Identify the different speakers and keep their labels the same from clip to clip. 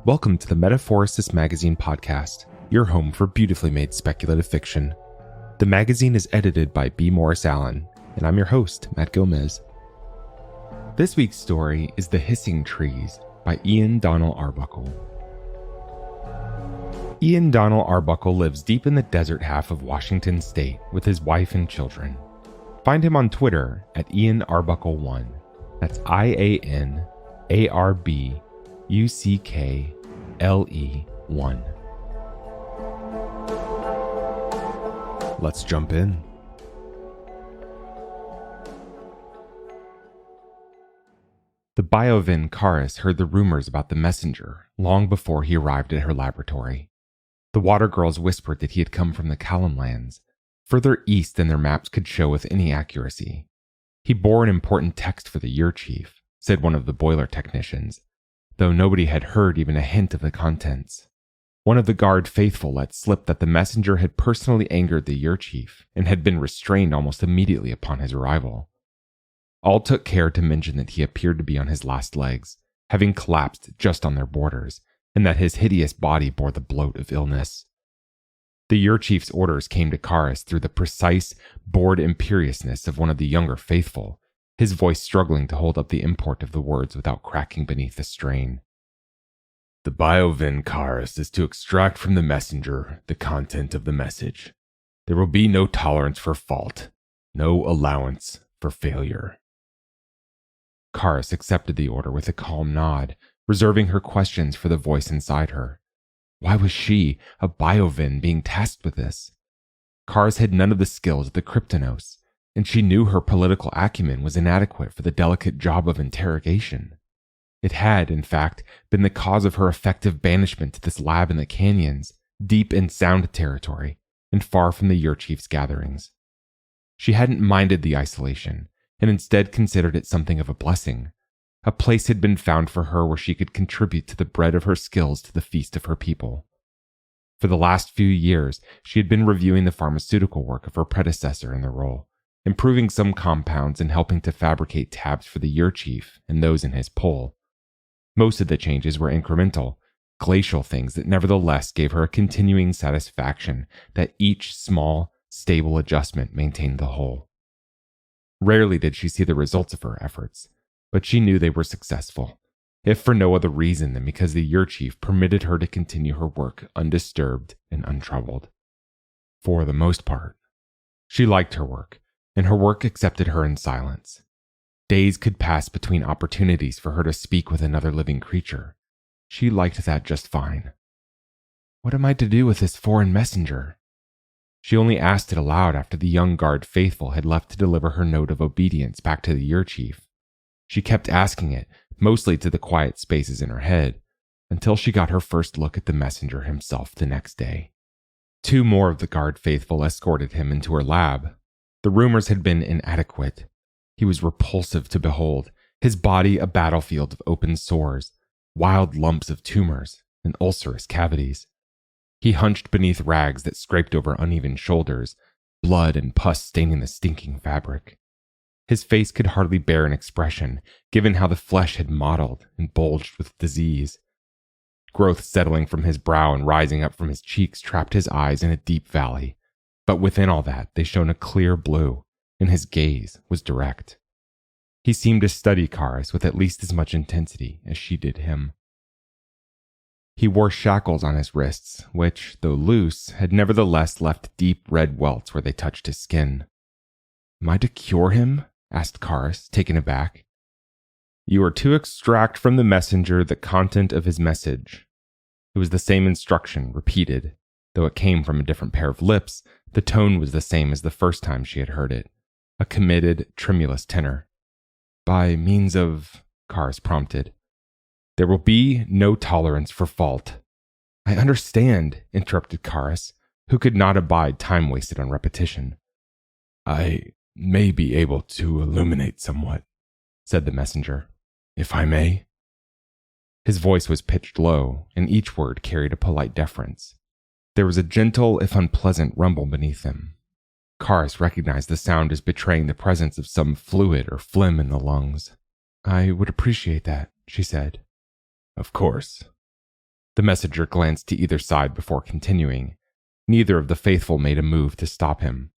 Speaker 1: Welcome to the Metaphorosis magazine podcast, your home for beautifully made speculative fiction. The magazine is edited by B. Morris Allen, and I'm your host, Matt Gomez. This week's story is The Hissing Trees by Donnell Arbuckle. Donnell Arbuckle lives deep in the desert half of Washington state with his wife and children. Find him on Twitter at Arbuckle1. That's IANARBUCKLE1. Let's jump in. The Biovin Karis heard the rumors about the messenger long before he arrived at her laboratory. The water girls whispered that he had come from the Callan lands, further east than their maps could show with any accuracy. He bore an important text for the year chief, said one of the boiler technicians, though nobody had heard even a hint of the contents. One of the guard faithful let slip that the messenger had personally angered the year chief and had been restrained almost immediately upon his arrival. All took care to mention that he appeared to be on his last legs, having collapsed just on their borders, and that his hideous body bore the bloat of illness. The year chief's orders came to Karis through the precise, bored imperiousness of one of the younger faithful, his voice struggling to hold up the import of the words without cracking beneath the strain. The Biovin Karis is to extract from the messenger the content of the message. There will be no tolerance for fault, no allowance for failure. Karis accepted the order with a calm nod, reserving her questions for the voice inside her. Why was she, a Biovin, being tasked with this? Karis had none of the skills of the Kryptonos, and she knew her political acumen was inadequate for the delicate job of interrogation. It had, in fact, been the cause of her effective banishment to this lab in the canyons, deep in Sound territory, and far from the year chief's gatherings. She hadn't minded the isolation, and instead considered it something of a blessing. A place had been found for her where she could contribute to the bread of her skills to the feast of her people. For the last few years, she had been reviewing the pharmaceutical work of her predecessor in the role, improving some compounds and helping to fabricate tabs for the year chief and those in his pull. Most of the changes were incremental, glacial things that nevertheless gave her a continuing satisfaction that each small, stable adjustment maintained the whole. Rarely did she see the results of her efforts, but she knew they were successful, if for no other reason than because the year chief permitted her to continue her work undisturbed and untroubled. For the most part. She liked her work, and her work accepted her in silence. Days could pass between opportunities for her to speak with another living creature. She liked that just fine. What am I to do with this foreign messenger? She only asked it aloud after the young guard faithful had left to deliver her note of obedience back to the year chief. She kept asking it, mostly to the quiet spaces in her head, until she got her first look at the messenger himself the next day. 2 more of the guard faithful escorted him into her lab. The rumors had been inadequate. He was repulsive to behold, his body a battlefield of open sores, wild lumps of tumors, and ulcerous cavities. He hunched beneath rags that scraped over uneven shoulders, blood and pus staining the stinking fabric. His face could hardly bear an expression, given how the flesh had mottled and bulged with disease. Growth settling from his brow and rising up from his cheeks trapped his eyes in a deep valley, but within all that they shone a clear blue, and his gaze was direct. He seemed to study Karis with at least as much intensity as she did him. He wore shackles on his wrists, which, though loose, had nevertheless left deep red welts where they touched his skin. Am I to cure him? Asked Karis, taken aback. You are to extract from the messenger the content of his message. It was the same instruction, repeated. Though it came from a different pair of lips, the tone was the same as the first time she had heard it. A committed, tremulous tenor. By means of, Karis prompted. There will be no tolerance for fault. I understand, interrupted Karis, who could not abide time wasted on repetition. I may be able to illuminate somewhat, said the messenger, if I may. His voice was pitched low, and each word carried a polite deference. There was a gentle, if unpleasant, rumble beneath him. Karis recognized the sound as betraying the presence of some fluid or phlegm in the lungs. I would appreciate that, she said. Of course. The messenger glanced to either side before continuing. Neither of the faithful made a move to stop him.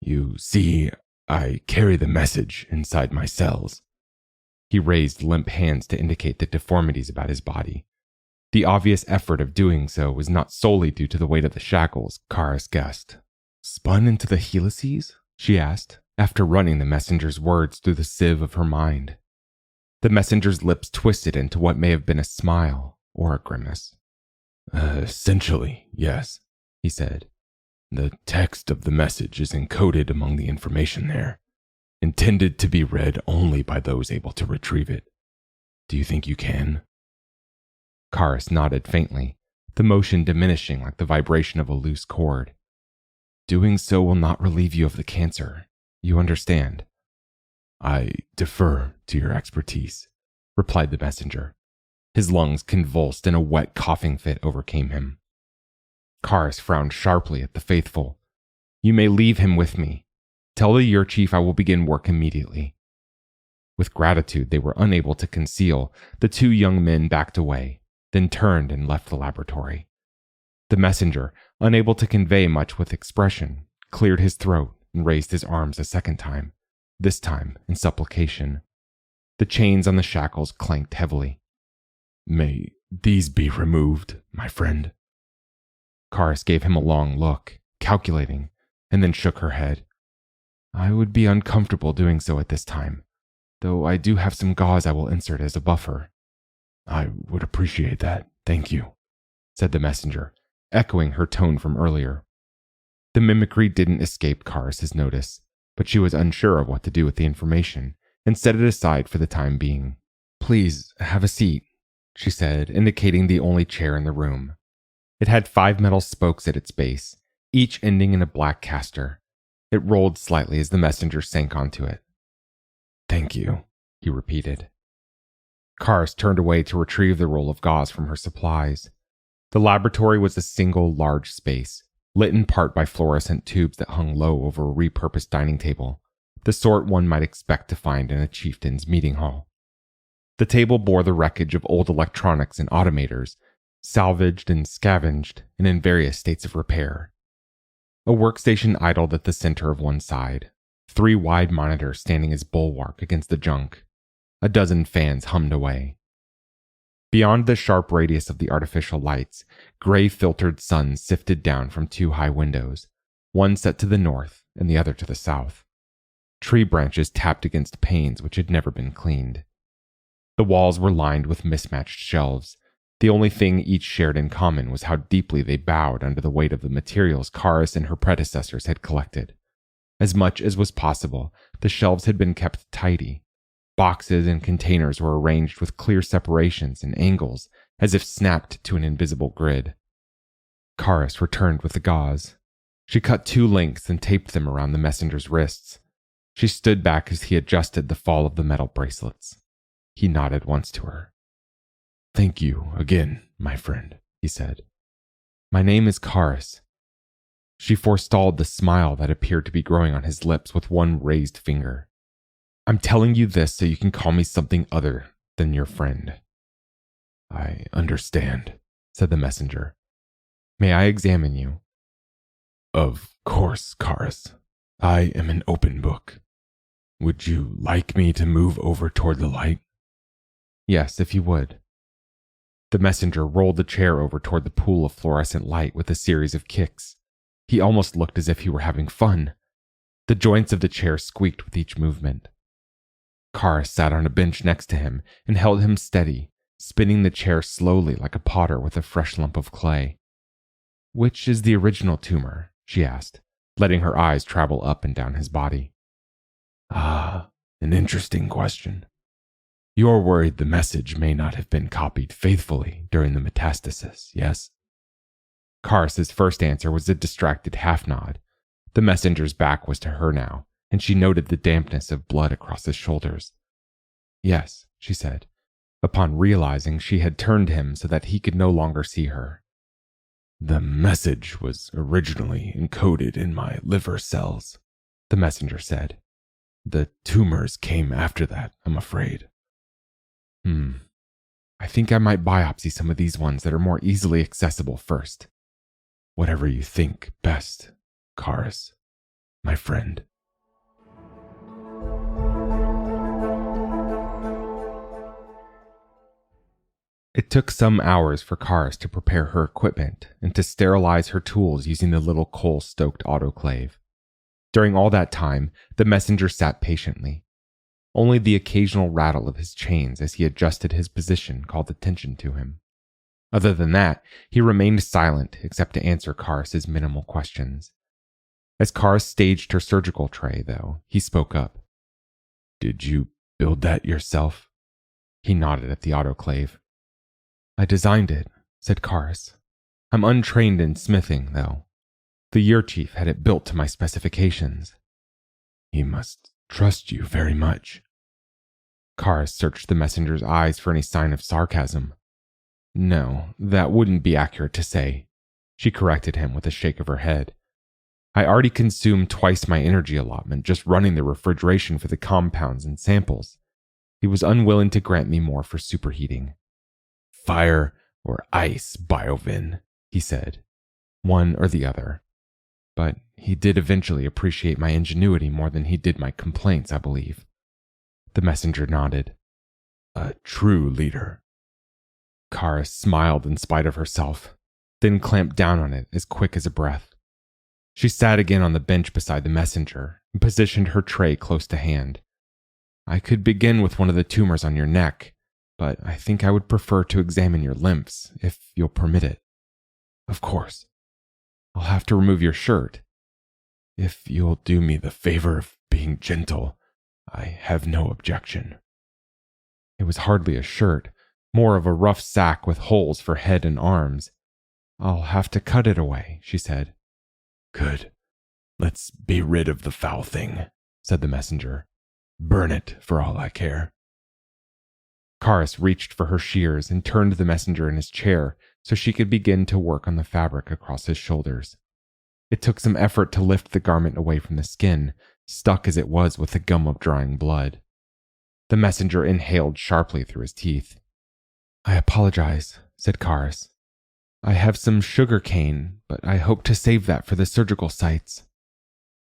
Speaker 1: You see, I carry the message inside my cells. He raised limp hands to indicate the deformities about his body. The obvious effort of doing so was not solely due to the weight of the shackles, Karis guessed. Spun into the helices? She asked, after running the messenger's words through the sieve of her mind. The messenger's lips twisted into what may have been a smile or a grimace. Essentially, yes, he said. The text of the message is encoded among the information there, intended to be read only by those able to retrieve it. Do you think you can? Karis nodded faintly, the motion diminishing like the vibration of a loose cord. Doing so will not relieve you of the cancer. You understand? I defer to your expertise, replied the messenger. His lungs convulsed and a wet coughing fit overcame him. Karis frowned sharply at the faithful. You may leave him with me. Tell the year chief I will begin work immediately. With gratitude they were unable to conceal, the two young men backed away, then turned and left the laboratory. The messenger, unable to convey much with expression, cleared his throat and raised his arms a second time, this time in supplication. The chains on the shackles clanked heavily. May these be removed, my friend? Karis gave him a long look, calculating, and then shook her head. I would be uncomfortable doing so at this time, though I do have some gauze I will insert as a buffer. I would appreciate that, thank you, said the messenger, echoing her tone from earlier. The mimicry didn't escape Karis's notice, but she was unsure of what to do with the information and set it aside for the time being. Please, have a seat, she said, indicating the only chair in the room. It had 5 metal spokes at its base, each ending in a black caster. It rolled slightly as the messenger sank onto it. Thank you, he repeated. Karis turned away to retrieve the roll of gauze from her supplies. The laboratory was a single large space, lit in part by fluorescent tubes that hung low over a repurposed dining table, the sort one might expect to find in a chieftain's meeting hall. The table bore the wreckage of old electronics and automators, salvaged and scavenged and in various states of repair. A workstation idled at the center of one side, 3 wide monitors standing as bulwark against the junk. A dozen fans hummed away. Beyond the sharp radius of the artificial lights, gray filtered suns sifted down from 2 high windows, one set to the north and the other to the south. Tree branches tapped against panes which had never been cleaned. The walls were lined with mismatched shelves. The only thing each shared in common was how deeply they bowed under the weight of the materials Karis and her predecessors had collected. As much as was possible, the shelves had been kept tidy. Boxes and containers were arranged with clear separations and angles, as if snapped to an invisible grid. Karis returned with the gauze. She cut 2 lengths and taped them around the messenger's wrists. She stood back as he adjusted the fall of the metal bracelets. He nodded once to her. Thank you again, my friend, he said. My name is Karis. She forestalled the smile that appeared to be growing on his lips with one raised finger. I'm telling you this so you can call me something other than your friend. I understand, said the messenger. May I examine you? Of course, Karis. I am an open book. Would you like me to move over toward the light? Yes, if you would. The messenger rolled the chair over toward the pool of fluorescent light with a series of kicks. He almost looked as if he were having fun. The joints of the chair squeaked with each movement. Karis sat on a bench next to him and held him steady, spinning the chair slowly like a potter with a fresh lump of clay. Which is the original tumor? She asked, letting her eyes travel up and down his body. Ah, an interesting question. You're worried the message may not have been copied faithfully during the metastasis, yes? Karis's first answer was a distracted half-nod. The messenger's back was to her now, and she noted the dampness of blood across his shoulders. Yes, she said, upon realizing she had turned him so that he could no longer see her. The message was originally encoded in my liver cells, the messenger said. The tumors came after that, I'm afraid. I think I might biopsy some of these ones that are more easily accessible first. Whatever you think best, Karis, my friend. It took some hours for Karis to prepare her equipment and to sterilize her tools using the little coal-stoked autoclave. During all that time, the messenger sat patiently. Only the occasional rattle of his chains as he adjusted his position called attention to him. Other than that, he remained silent except to answer Karis's minimal questions. As Karis staged her surgical tray, though, he spoke up. "Did you build that yourself?" He nodded at the autoclave. "I designed it," said Karis. "I'm untrained in smithing, though. The year chief had it built to my specifications." "He must trust you very much." Karis searched the messenger's eyes for any sign of sarcasm. "No, that wouldn't be accurate to say," she corrected him with a shake of her head. "I already consumed twice my energy allotment just running the refrigeration for the compounds and samples. He was unwilling to grant me more for superheating." "Fire or ice, Biovin," he said. "One or the other. But he did eventually appreciate my ingenuity more than he did my complaints, I believe." The messenger nodded. "A true leader." Karis smiled in spite of herself, then clamped down on it as quick as a breath. She sat again on the bench beside the messenger and positioned her tray close to hand. "I could begin with one of the tumors on your neck, but I think I would prefer to examine your lymphs, if you'll permit it." "Of course." "I'll have to remove your shirt." "If you'll do me the favor of being gentle, I have no objection." It was hardly a shirt, more of a rough sack with holes for head and arms. "I'll have to cut it away," she said. "Good. Let's be rid of the foul thing," said the messenger. "Burn it for all I care." Karis reached for her shears and turned the messenger in his chair so she could begin to work on the fabric across his shoulders. It took some effort to lift the garment away from the skin, stuck as it was with the gum of drying blood. The messenger inhaled sharply through his teeth. "I apologize," said Karis. "I have some sugar cane, but I hope to save that for the surgical sites."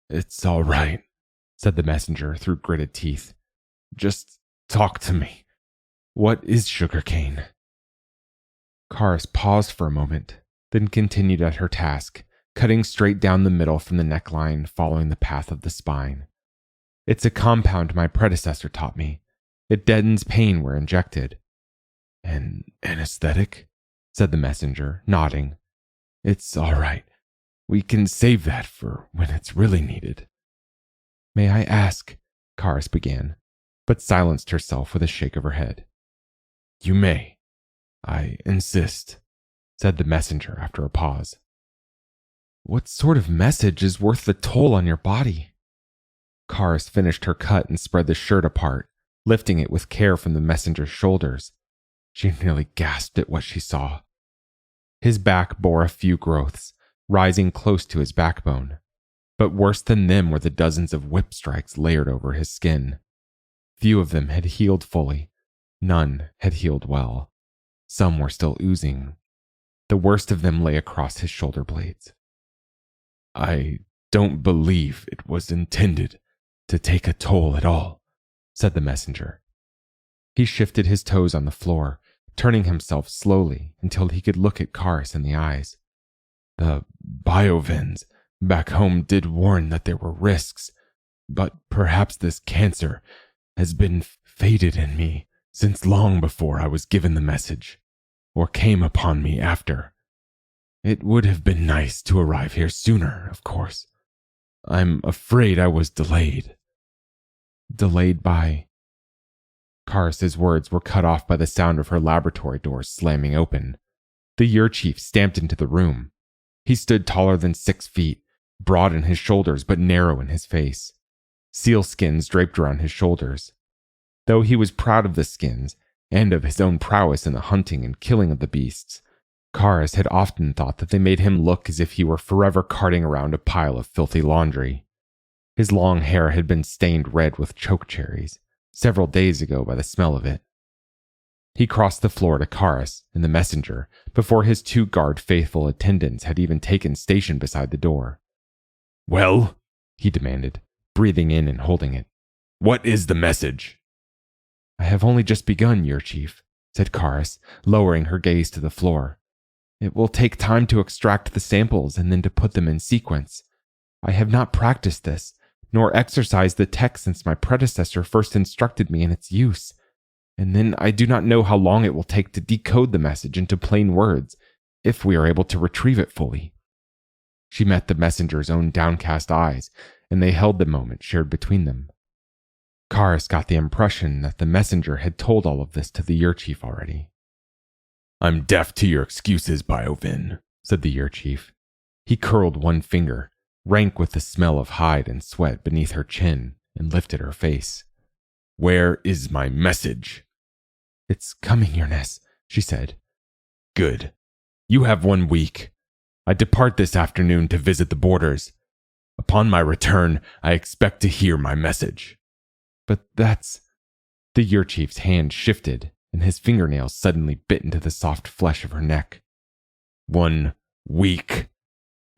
Speaker 1: "It's all right," said the messenger through gritted teeth. "Just talk to me. What is sugar cane?" Karis paused for a moment, then continued at her task, cutting straight down the middle from the neckline following the path of the spine. "It's a compound my predecessor taught me. It deadens pain where injected." "An anesthetic?" said the messenger, nodding. "It's all right. We can save that for when it's really needed." "May I ask?" Karis began, but silenced herself with a shake of her head. "You may. I insist," said the messenger after a pause. "What sort of message is worth the toll on your body?" Karis finished her cut and spread the shirt apart, lifting it with care from the messenger's shoulders. She nearly gasped at what she saw. His back bore a few growths, rising close to his backbone. But worse than them were the dozens of whip strikes layered over his skin. Few of them had healed fully. None had healed well. Some were still oozing. The worst of them lay across his shoulder blades. "I don't believe it was intended to take a toll at all," said the messenger. He shifted his toes on the floor, turning himself slowly until he could look at Karis in the eyes. "The Biovins back home did warn that there were risks, but perhaps this cancer has been fated in me since long before I was given the message, or came upon me after. It would have been nice to arrive here sooner, of course. I'm afraid I was delayed." "Delayed by?" Karis's words were cut off by the sound of her laboratory doors slamming open. The year chief stamped into the room. He stood taller than 6 feet, broad in his shoulders but narrow in his face. Seal skins draped around his shoulders. Though he was proud of the skins and of his own prowess in the hunting and killing of the beasts, Karis had often thought that they made him look as if he were forever carting around a pile of filthy laundry. His long hair had been stained red with chokecherries several days ago by the smell of it. He crossed the floor to Karis and the messenger before his 2 guard faithful attendants had even taken station beside the door.
Speaker 2: "Well?"
Speaker 1: he demanded, breathing in and holding it.
Speaker 2: "What is the message?"
Speaker 1: "I have only just begun, Your Chief," said Karis, lowering her gaze to the floor. "It will take time to extract the samples and then to put them in sequence. I have not practiced this, nor exercised the text since my predecessor first instructed me in its use. And then I do not know how long it will take to decode the message into plain words, if we are able to retrieve it fully." She met the messenger's own downcast eyes, and they held the moment shared between them. Karis got the impression that the messenger had told all of this to the Year Chief already.
Speaker 2: "I'm deaf to your excuses, Biovin,"
Speaker 1: said the Year Chief. He curled one finger, rank with the smell of hide and sweat beneath her chin, and lifted her face.
Speaker 2: "Where is my message?"
Speaker 1: "It's coming, Your Ness," she said.
Speaker 2: "Good. You have 1 week. I depart this afternoon to visit the borders. Upon my return, I expect to hear my message."
Speaker 1: "But that's—" The Year Chief's hand shifted, and his fingernails suddenly bit into the soft flesh of her neck.
Speaker 2: 1 week.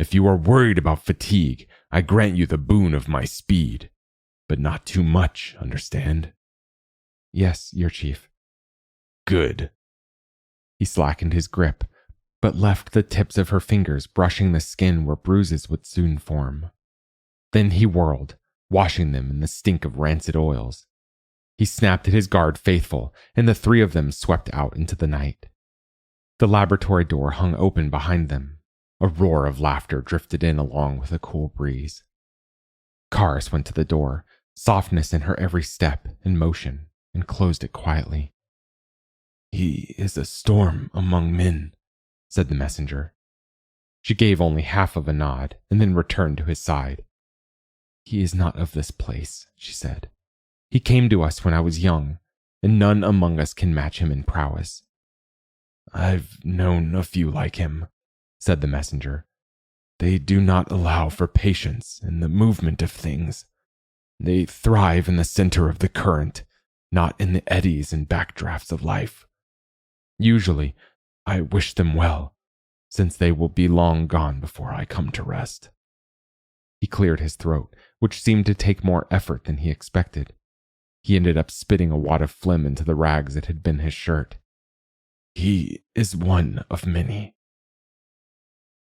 Speaker 2: If you are worried about fatigue, I grant you the boon of my speed. But not too much, understand?
Speaker 1: "Yes, Year Chief."
Speaker 2: "Good."
Speaker 1: He slackened his grip, but left the tips of her fingers brushing the skin where bruises would soon form. Then he whirled, washing them in the stink of rancid oils. He snapped at his guard faithful, and the 3 of them swept out into the night. The laboratory door hung open behind them. A roar of laughter drifted in along with a cool breeze. Karis went to the door, softness in her every step and motion, and closed it quietly.
Speaker 2: "He is a storm among men,"
Speaker 1: said the messenger. She gave only half of a nod, and then returned to his side. "He is not of this place," she said. "He came to us when I was young, and none among us can match him in prowess."
Speaker 2: "I've known a few like him," said the messenger. "They do not allow for patience in the movement of things. They thrive in the center of the current, not in the eddies and backdrafts of life. Usually, I wish them well, since they will be long gone before I come to rest."
Speaker 1: He cleared his throat, which seemed to take more effort than he expected. He ended up spitting a wad of phlegm into the rags that had been his shirt.
Speaker 2: "He is one of many."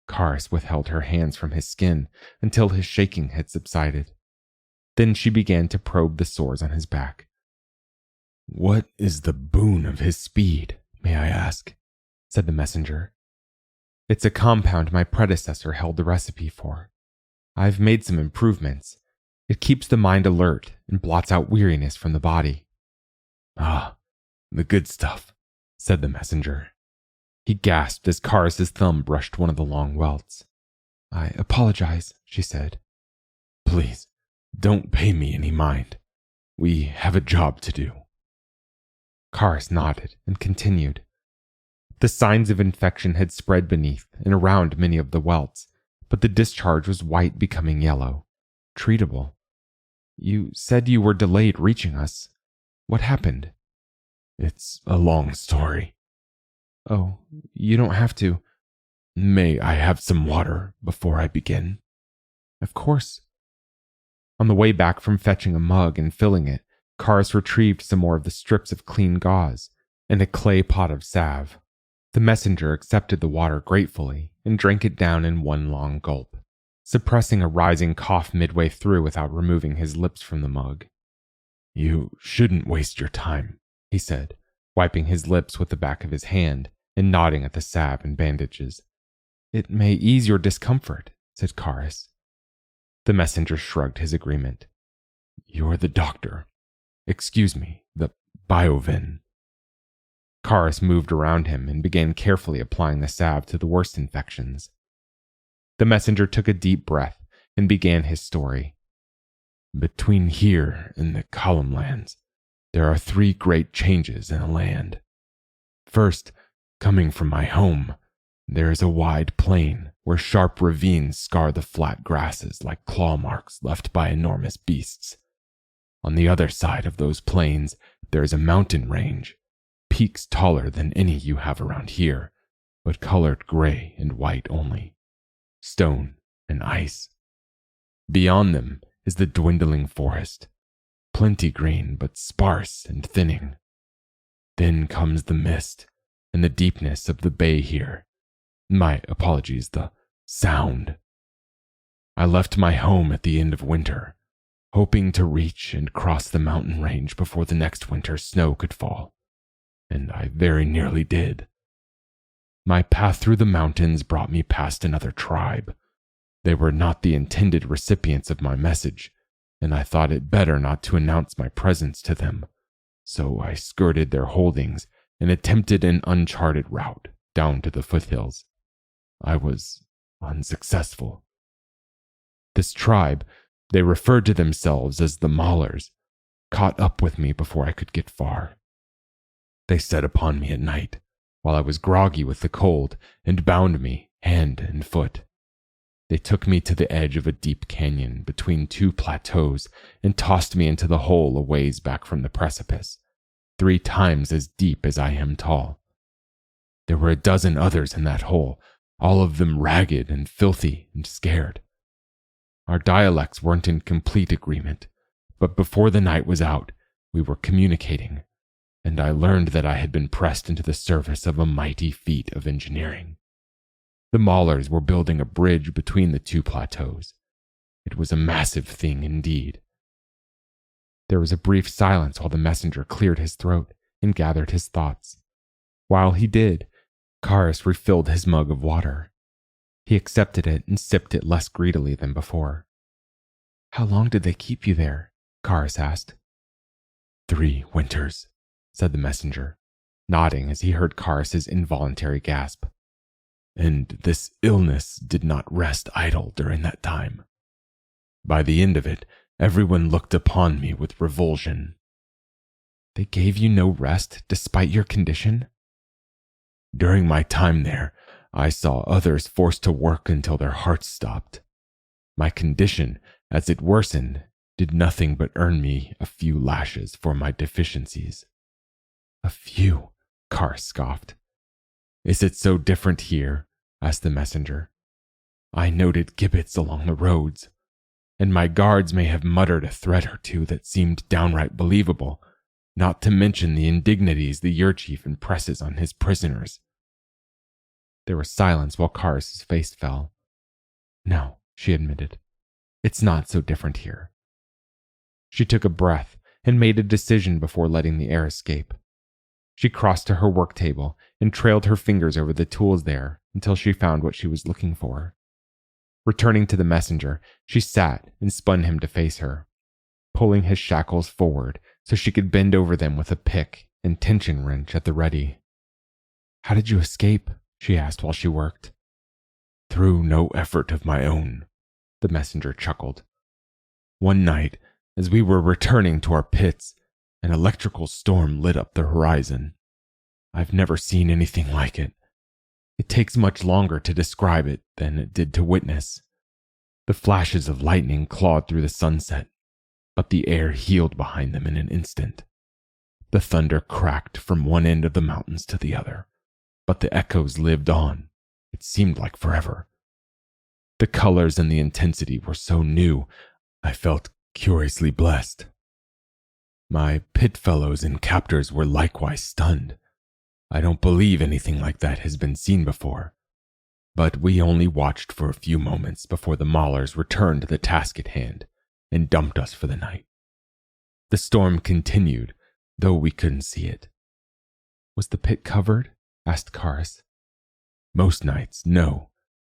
Speaker 1: Karis withheld her hands from his skin until his shaking had subsided. Then she began to probe the sores on his back.
Speaker 2: "What is the boon of his speed, may I ask?"
Speaker 1: said the messenger. "It's a compound my predecessor held the recipe for. I've made some improvements. It keeps the mind alert and blots out weariness from the body."
Speaker 2: "Ah, the good stuff," said the messenger.
Speaker 1: He gasped as Karis's thumb brushed one of the long welts. "I apologize," she said.
Speaker 2: "Please, don't pay me any mind. We have a job to do."
Speaker 1: Karis nodded and continued. The signs of infection had spread beneath and around many of the welts, but the discharge was white becoming yellow. Treatable. "You said you were delayed reaching us. What happened?"
Speaker 2: "It's a long story."
Speaker 1: "Oh, you don't have to."
Speaker 2: "May I have some water before I begin?"
Speaker 1: "Of course." On the way back from fetching a mug and filling it, Karis retrieved some more of the strips of clean gauze and a clay pot of salve. The messenger accepted the water gratefully and drank it down in one long gulp, suppressing a rising cough midway through without removing his lips from the mug.
Speaker 2: "You shouldn't waste your time,"
Speaker 1: he said, wiping his lips with the back of his hand and nodding at the salve and bandages. "It may ease your discomfort," said Karis. The messenger shrugged his agreement.
Speaker 2: "You're the doctor. Excuse me, the Biovin."
Speaker 1: Karis moved around him and began carefully applying the salve to the worst infections. The messenger took a deep breath and began his story.
Speaker 2: "Between here and the Columnlands, there are 3 great changes in the land. First, coming from my home, there is a wide plain where sharp ravines scar the flat grasses like claw marks left by enormous beasts. On the other side of those plains, there is a mountain range, peaks taller than any you have around here, but colored gray and white only. Stone and ice. Beyond them is the dwindling forest, plenty green but sparse and thinning. Then comes the mist and the deepness of the bay here. My apologies, the sound. I left my home at the end of winter, hoping to reach and cross the mountain range before the next winter's snow could fall, and I very nearly did. My path through the mountains brought me past another tribe. They were not the intended recipients of my message, and I thought it better not to announce my presence to them, so I skirted their holdings and attempted an uncharted route down to the foothills. I was unsuccessful. This tribe, they referred to themselves as the Maulers, caught up with me before I could get far. They set upon me at night, while I was groggy with the cold, and bound me hand and foot. They took me to the edge of a deep canyon between two plateaus and tossed me into the hole a ways back from the precipice, 3 times as deep as I am tall. There were a dozen others in that hole, all of them ragged and filthy and scared. Our dialects weren't in complete agreement, but before the night was out, we were communicating, and I learned that I had been pressed into the service of a mighty feat of engineering. The Maulers were building a bridge between the 2 plateaus. It was a massive thing indeed. There was a brief silence while the messenger cleared his throat and gathered his thoughts. While he did, Karis refilled his mug of water. He accepted it and sipped it less greedily than before. "How long did they keep you there?" Karis asked. 3 winters, said the messenger, nodding as he heard Karis's involuntary gasp. And this illness did not rest idle during that time. By the end of it, everyone looked upon me with revulsion. "They gave you no rest despite your condition?" "During my time there, I saw others forced to work until their hearts stopped. My condition, as it worsened, did nothing but earn me a few lashes for my deficiencies." "A few," Karis scoffed. "Is it so different here?" asked the messenger. "I noted gibbets along the roads, and my guards may have muttered a threat or two that seemed downright believable, not to mention the indignities the Urchief impresses on his prisoners." There was silence while Karis's face fell. "No," she admitted. "It's not so different here." She took a breath and made a decision before letting the air escape. She crossed to her work table and trailed her fingers over the tools there until she found what she was looking for. Returning to the messenger, she sat and spun him to face her, pulling his shackles forward so she could bend over them with a pick and tension wrench at the ready. "How did you escape?" she asked while she worked. "Through no effort of my own," the messenger chuckled. "One night, as we were returning to our pits, an electrical storm lit up the horizon. I've never seen anything like it. It takes much longer to describe it than it did to witness. The flashes of lightning clawed through the sunset, but the air healed behind them in an instant. The thunder cracked from one end of the mountains to the other, but the echoes lived on. It seemed like forever. The colors and the intensity were so new, I felt curiously blessed. My pit fellows and captors were likewise stunned. I don't believe anything like that has been seen before. But we only watched for a few moments before the Maulers returned to the task at hand and dumped us for the night. The storm continued, though we couldn't see it. "Was the pit covered?" asked Karis. "Most nights, no.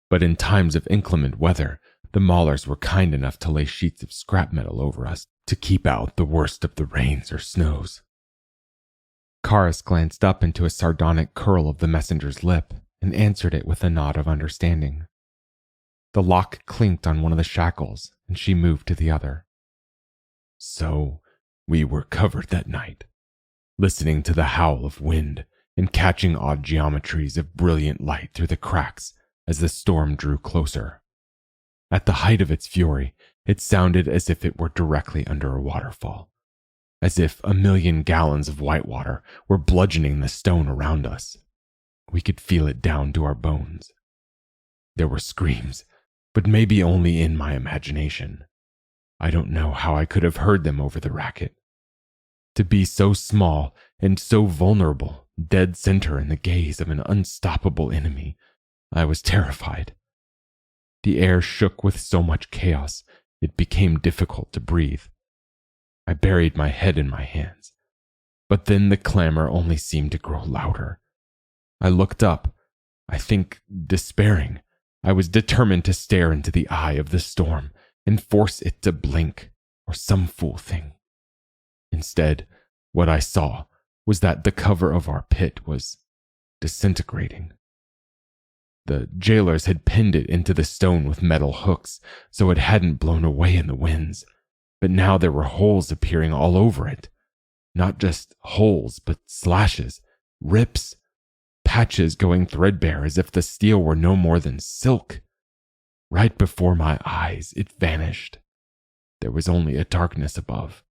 Speaker 2: But in times of inclement weather, the Maulers were kind enough to lay sheets of scrap metal over us to keep out the worst of the rains or snows." Karis glanced up into a sardonic curl of the messenger's lip and answered it with a nod of understanding. The lock clinked on one of the shackles, and she moved to the other. "So, we were covered that night, listening to the howl of wind and catching odd geometries of brilliant light through the cracks as the storm drew closer. At the height of its fury, it sounded as if it were directly under a waterfall, as if 1,000,000 gallons of whitewater were bludgeoning the stone around us. We could feel it down to our bones. There were screams, but maybe only in my imagination. I don't know how I could have heard them over the racket. To be so small and so vulnerable, dead center in the gaze of an unstoppable enemy, I was terrified. The air shook with so much chaos, it became difficult to breathe. I buried my head in my hands, but then the clamor only seemed to grow louder. I looked up, I think despairing. I was determined to stare into the eye of the storm and force it to blink, or some fool thing. Instead, what I saw was that the cover of our pit was disintegrating. The jailers had pinned it into the stone with metal hooks so it hadn't blown away in the winds, but now there were holes appearing all over it. Not just holes, but slashes, rips, patches going threadbare as if the steel were no more than silk. Right before my eyes, it vanished. There was only a darkness above,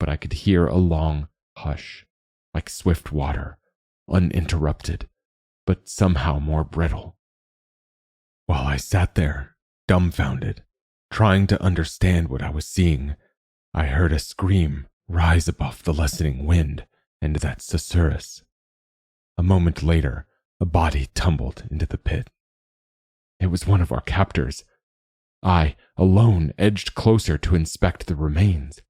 Speaker 2: but I could hear a long hush, like swift water, uninterrupted, but somehow more brittle. While I sat there, dumbfounded, trying to understand what I was seeing, I heard a scream rise above the lessening wind and that susurrus. A moment later, a body tumbled into the pit. It was one of our captors. I, alone, edged closer to inspect the remains.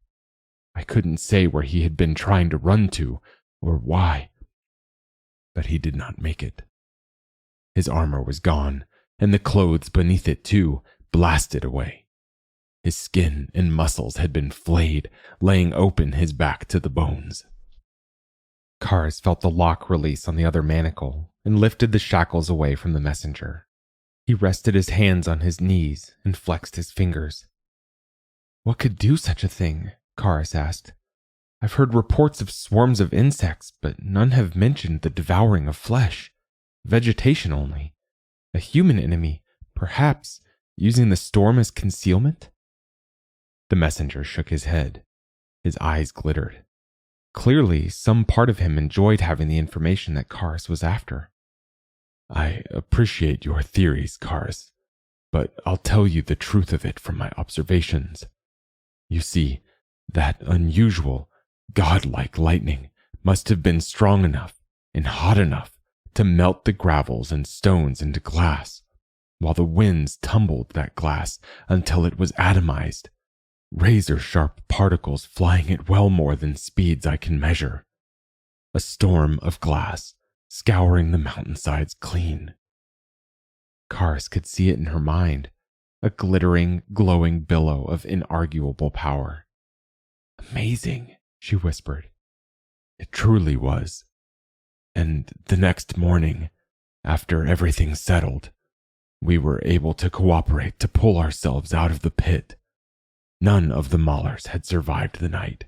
Speaker 2: I couldn't say where he had been trying to run to, or why, but he did not make it. His armor was gone, and the clothes beneath it too, blasted away. His skin and muscles had been flayed, laying open his back to the bones.
Speaker 1: Kars felt the lock release on the other manacle and lifted the shackles away from the messenger. He rested his hands on his knees and flexed his fingers. "What could do such a thing?" Kars asked. "I've heard reports of swarms of insects, but none have mentioned the devouring of flesh. Vegetation only. A human enemy, perhaps, using the storm as concealment?" The messenger shook his head. His eyes glittered. Clearly, some part of him enjoyed having the information that Kars was after.
Speaker 2: "I appreciate your theories, Kars, but I'll tell you the truth of it from my observations. You see, that unusual, godlike lightning must have been strong enough and hot enough to melt the gravels and stones into glass, while the winds tumbled that glass until it was atomized, razor-sharp particles flying at well more than speeds I can measure. A storm of glass, scouring the mountainsides clean."
Speaker 1: Kars could see it in her mind, a glittering, glowing billow of inarguable power. "Amazing," she whispered.
Speaker 2: It truly was. And the next morning, after everything settled, we were able to cooperate to pull ourselves out of the pit. None of the Maulers had survived the night.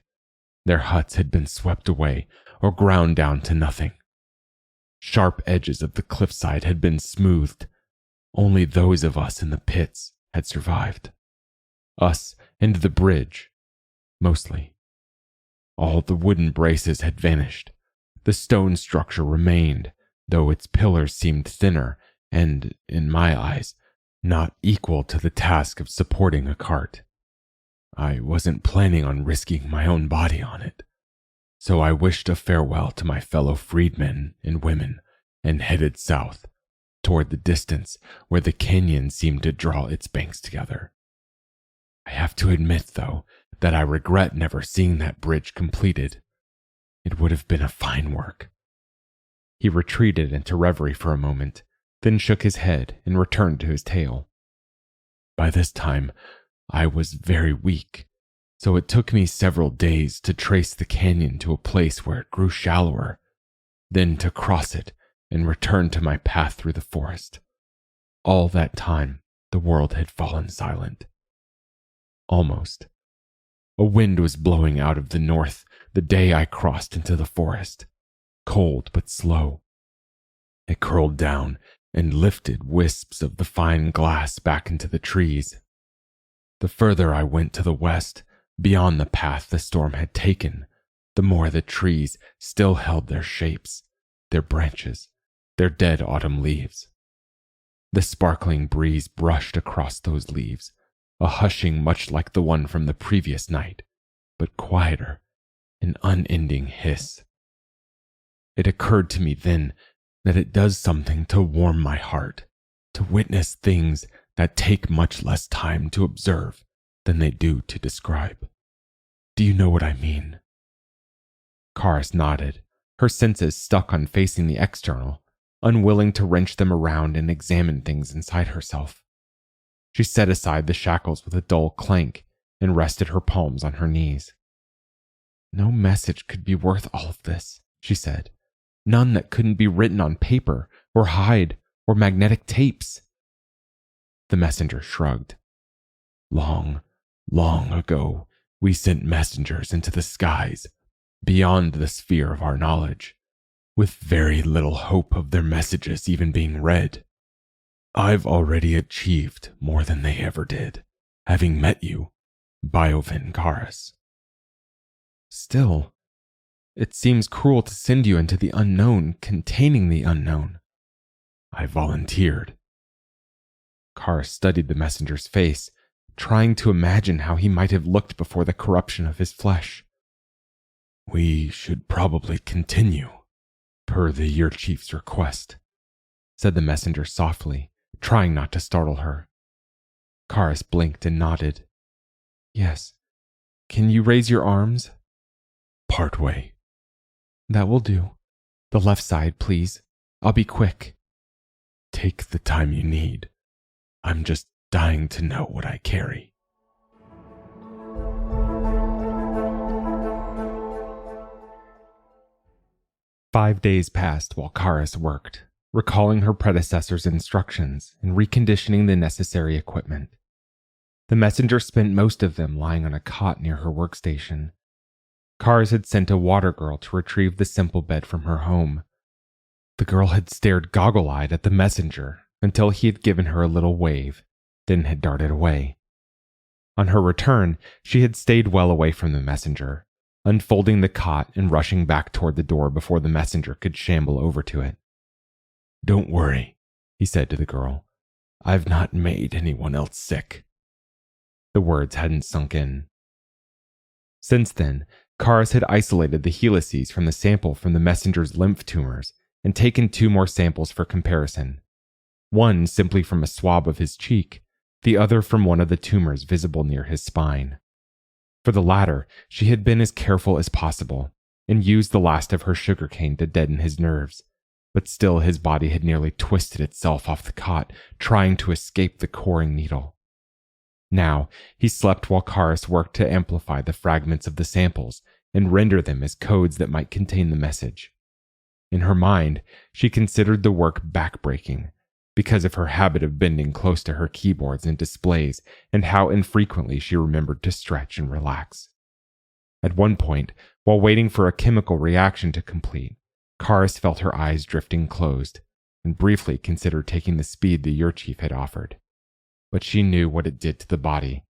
Speaker 2: Their huts had been swept away or ground down to nothing. Sharp edges of the cliffside had been smoothed. Only those of us in the pits had survived. Us and the bridge, mostly. All the wooden braces had vanished. The stone structure remained, though its pillars seemed thinner and, in my eyes, not equal to the task of supporting a cart. I wasn't planning on risking my own body on it, so I wished a farewell to my fellow freedmen and women and headed south, toward the distance where the canyon seemed to draw its banks together. I have to admit, though, that I regret never seeing that bridge completed. It would have been a fine work.
Speaker 1: He retreated into reverie for a moment, then shook his head and returned to his tale.
Speaker 2: By this time, I was very weak, so it took me several days to trace the canyon to a place where it grew shallower, then to cross it and return to my path through the forest. All that time, the world had fallen silent. Almost. A wind was blowing out of the north the day I crossed into the forest, cold but slow. It curled down and lifted wisps of the fine glass back into the trees. The further I went to the west, beyond the path the storm had taken, the more the trees still held their shapes, their branches, their dead autumn leaves. The sparkling breeze brushed across those leaves, a hushing much like the one from the previous night, but quieter, an unending hiss. It occurred to me then that it does something to warm my heart, to witness things that take much less time to observe than they do to describe. Do you know what I mean?
Speaker 1: Karis nodded, her senses stuck on facing the external, unwilling to wrench them around and examine things inside herself. She set aside the shackles with a dull clank and rested her palms on her knees. No message could be worth all of this, she said. None that couldn't be written on paper or hide or magnetic tapes. The messenger shrugged. Long, long ago, we sent messengers into the skies, beyond the sphere of our knowledge, with very little hope of their messages even being read. I've already achieved more than they ever did, having met you, Biovin Karis. Still, it seems cruel to send you into the unknown containing the unknown. I volunteered. Karis studied the messenger's face, trying to imagine how he might have looked before the corruption of his flesh. We should probably continue, per the Year Chief's request, said the messenger softly, trying not to startle her. Karis blinked and nodded. Yes. Can you raise your arms? Partway. That will do. The left side, please. I'll be quick. Take the time you need. I'm just dying to know what I carry. "5 days passed while Karis worked, recalling her predecessor's instructions and reconditioning the necessary equipment. The messenger spent most of them lying on a cot near her workstation. Karis had sent a water girl to retrieve the simple bed from her home. The girl had stared goggle-eyed at the messenger until he had given her a little wave, then had darted away. On her return, she had stayed well away from the messenger, unfolding the cot and rushing back toward the door before the messenger could shamble over to it. Don't worry, he said to the girl. I've not made anyone else sick. The words hadn't sunk in. Since then, Karis had isolated the helices from the sample from the messenger's lymph tumors and taken 2 more samples for comparison. One simply from a swab of his cheek, the other from one of the tumors visible near his spine. For the latter, she had been as careful as possible and used the last of her sugarcane to deaden his nerves, but still his body had nearly twisted itself off the cot, trying to escape the coring needle. Now, he slept while Karis worked to amplify the fragments of the samples and render them as codes that might contain the message. In her mind, she considered the work backbreaking, because of her habit of bending close to her keyboards and displays and how infrequently she remembered to stretch and relax. At one point, while waiting for a chemical reaction to complete, Karis felt her eyes drifting closed and briefly considered taking the speed the Year Chief had offered. But she knew what it did to the body,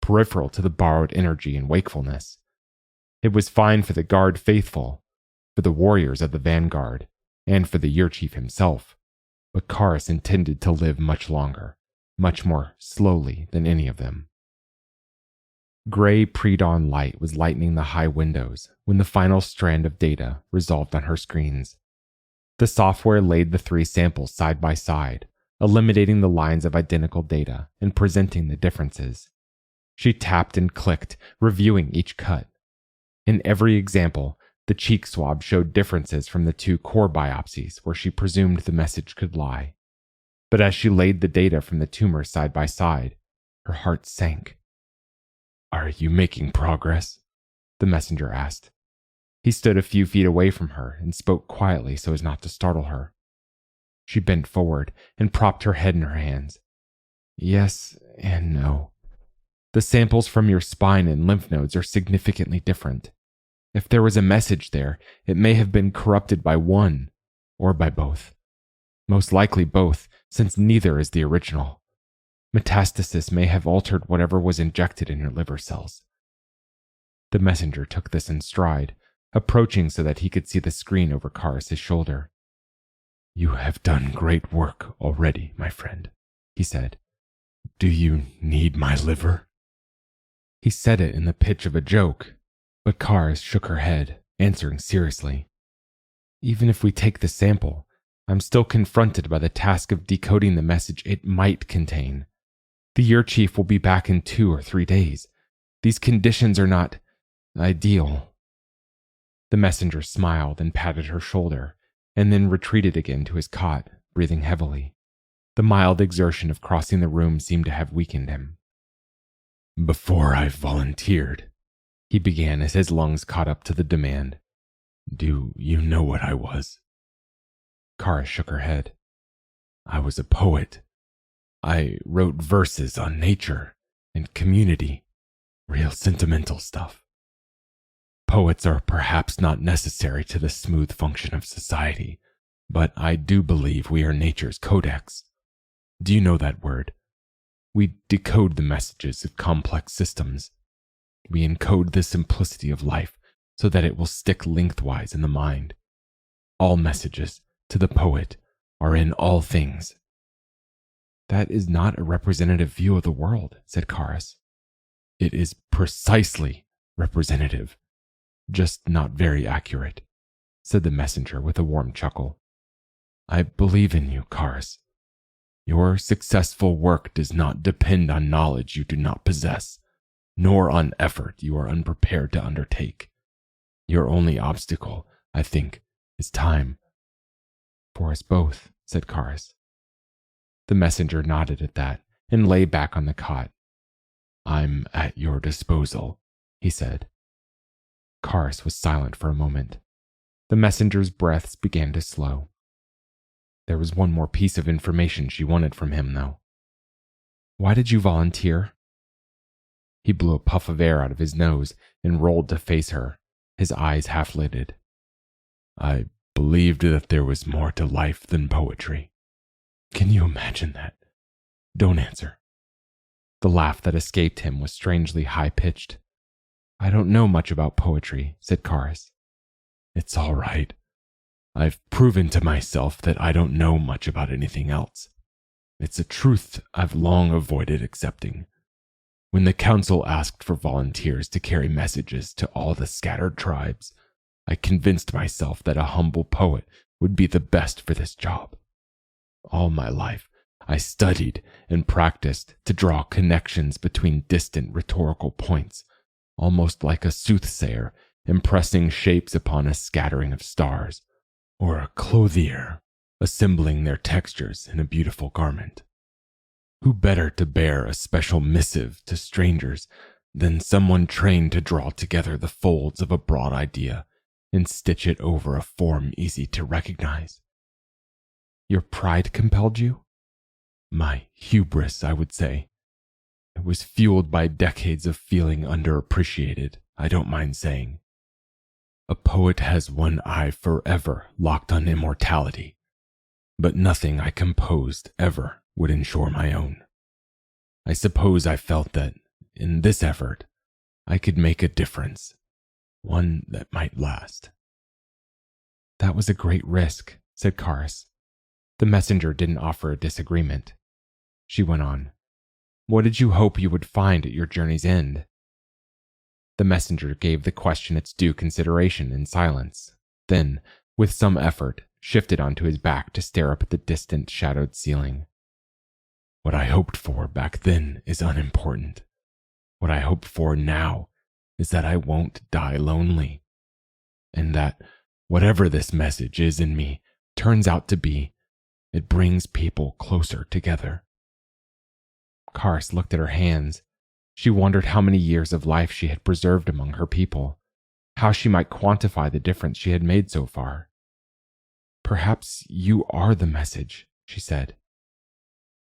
Speaker 1: peripheral to the borrowed energy and wakefulness. It was fine for the Guard faithful, for the warriors of the Vanguard, and for the Year Chief himself, but Karis intended to live much longer, much more slowly than any of them. Gray pre-dawn light was lightening the high windows when the final strand of data resolved on her screens. The software laid the 3 samples side by side, eliminating the lines of identical data and presenting the differences. She tapped and clicked, reviewing each cut. In every example, the cheek swab showed differences from the 2 core biopsies where she presumed the message could lie. But as she laid the data from the tumors side by side, her heart sank. Are you making progress? The messenger asked. He stood a few feet away from her and spoke quietly so as not to startle her. She bent forward and propped her head in her hands. Yes and no. The samples from your spine and lymph nodes are significantly different. If there was a message there, it may have been corrupted by one, or by both. Most likely both, since neither is the original. Metastasis may have altered whatever was injected in your liver cells. The messenger took this in stride, approaching so that he could see the screen over Karis' shoulder.
Speaker 2: "You have done great work already, my friend," he said. "Do you need my liver?"
Speaker 1: He said it in the pitch of a joke, but Karis shook her head, answering seriously. "Even if we take the sample, I'm still confronted by the task of decoding the message it might contain. The year chief will be back in 2 or 3 days. These conditions are not ideal." The messenger smiled and patted her shoulder, and then retreated again to his cot, breathing heavily. The mild exertion of crossing the room seemed to have weakened him.
Speaker 2: "Before I volunteered," he began as his lungs caught up to the demand, "do you know what I was?"
Speaker 1: Karis shook her head.
Speaker 2: "I was a poet. I wrote verses on nature and community, real sentimental stuff. Poets are perhaps not necessary to the smooth function of society, but I do believe we are nature's codex. Do you know that word? We decode the messages of complex systems. We encode the simplicity of life so that it will stick lengthwise in the mind. All messages, to the poet, are in all things."
Speaker 1: "That is not a representative view of the world," said Karis.
Speaker 2: "It is precisely representative, just not very accurate," said the messenger with a warm chuckle. "I believe in you, Karis. Your successful work does not depend on knowledge you do not possess, nor on effort you are unprepared to undertake. Your only obstacle, I think, is time."
Speaker 1: "For us both," said Karis. The messenger nodded at that and lay back on the cot.
Speaker 2: "I'm at your disposal," he said.
Speaker 1: Karis was silent for a moment. The messenger's breaths began to slow. There was one more piece of information she wanted from him, though. "Why did you volunteer?" He blew a puff of air out of his nose and rolled to face her, his eyes half-lidded.
Speaker 2: "I believed that there was more to life than poetry. Can you imagine that? Don't answer."
Speaker 1: The laugh that escaped him was strangely high-pitched. "I don't know much about poetry," said Karis.
Speaker 2: "It's all right. I've proven to myself that I don't know much about anything else. It's a truth I've long avoided accepting. When the council asked for volunteers to carry messages to all the scattered tribes, I convinced myself that a humble poet would be the best for this job. All my life, I studied and practiced to draw connections between distant rhetorical points, almost like a soothsayer impressing shapes upon a scattering of stars, or a clothier assembling their textures in a beautiful garment. Who better to bear a special missive to strangers than someone trained to draw together the folds of a broad idea and stitch it over a form easy to recognize?
Speaker 1: Your pride compelled you?
Speaker 2: My hubris, I would say. It was fueled by decades of feeling underappreciated, I don't mind saying. A poet has one eye forever locked on immortality, but nothing I composed ever would ensure my own. I suppose I felt that, in this effort, I could make a difference, one that might last.
Speaker 1: That was a great risk, said Karis. The messenger didn't offer a disagreement. She went on. What did you hope you would find at your journey's end? The messenger gave the question its due consideration in silence, then, with some effort, shifted onto his back to stare up at the distant, shadowed ceiling.
Speaker 2: What I hoped for back then is unimportant. What I hope for now is that I won't die lonely, and that whatever this message is in me turns out to be, it brings people closer together.
Speaker 1: Karis looked at her hands. She wondered how many years of life she had preserved among her people, how she might quantify the difference she had made so far. Perhaps you are the message, she said.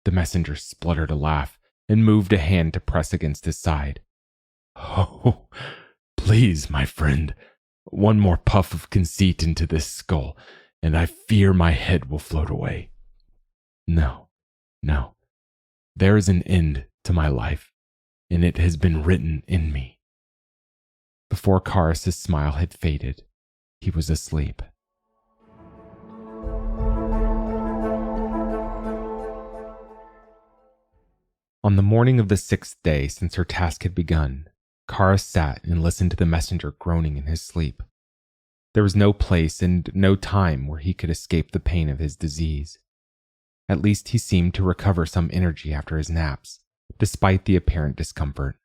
Speaker 1: The messenger spluttered a laugh and moved a hand to press against his side.
Speaker 2: Oh, please, my friend, one more puff of conceit into this skull, and I fear my head will float away. No, there is an end to my life, and it has been written in me.
Speaker 1: Before Karis' smile had faded, He was asleep. On the morning of the 6th day since her task had begun, Kara sat and listened to the messenger groaning in his sleep. There was no place and no time where he could escape the pain of his disease. At least he seemed to recover some energy after his naps, despite the apparent discomfort.